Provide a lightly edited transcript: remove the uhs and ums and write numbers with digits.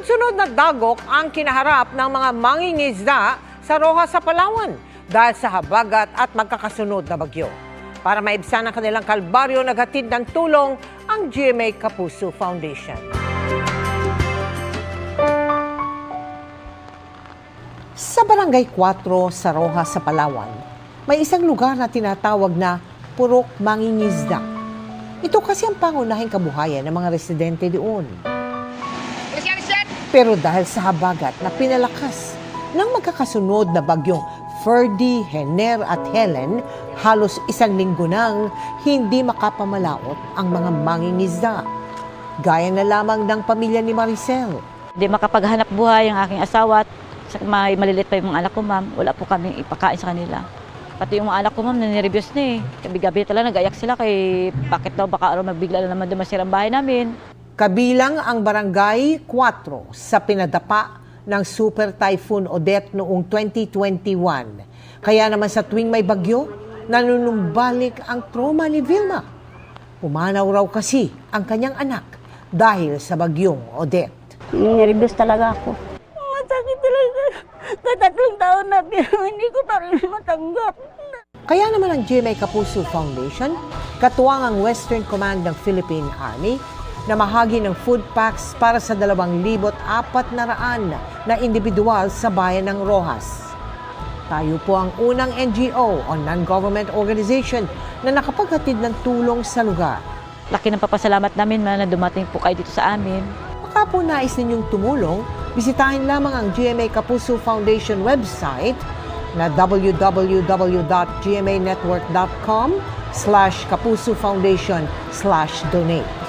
Sunod-sunod na dagok ang kinaharap ng mga mangingisda sa Roxas sa Palawan dahil sa habagat at magkakasunod na bagyo. Para maibsan ang kanilang kalbaryo, naghatid ng tulong ang GMA Kapuso Foundation. Sa Barangay 4 sa Roxas sa Palawan, may isang lugar na tinatawag na Purok Mangingisda. Ito kasi ang pangunahing kabuhayan ng mga residente doon. Pero dahil sa habagat na pinalakas ng magkakasunod na bagyong Ferdy, Hener at Helen, halos isang linggo nang hindi makapamalaot ang mga mangingisda. Gaya na lamang ng pamilya ni Maricel. Hindi makapaghanap buhay ang aking asawa at may maliliit pa yung mga anak ko, ma'am. Wala po kami ipakain sa kanila. Pati yung mga anak ko, ma'am, nanireviews na eh. Gabi-gabi talaga nag-ayak sila kay bakit daw baka araw magbigla na naman dumasirang bahay namin. Kabilang ang Barangay 4 sa pinadapa ng Super Typhoon Odette noong 2021. Kaya naman sa tuwing may bagyo, nanunumbalik ang trauma ni Vilma. Pumanaw raw kasi ang kanyang anak dahil sa bagyong Odette. Nervous talaga ako. Masakit talaga. Tatlong taon na pero hindi ko pa rin matanggap. Kaya naman ang GMA Kapuso Foundation, katuwang ang Western Command ng Philippine Army, na mahagi ng food packs para sa 2,400 na individual sa bayan ng Roxas. Tayo po ang unang NGO o non-government organization na nakapaghatid ng tulong sa lugar. Laki ng papasalamat namin na dumating po kayo dito sa amin. Baka po nais ninyong tumulong, bisitahin lamang ang GMA Kapuso Foundation website na www.gmanetwork.com/kapusofoundation/donate.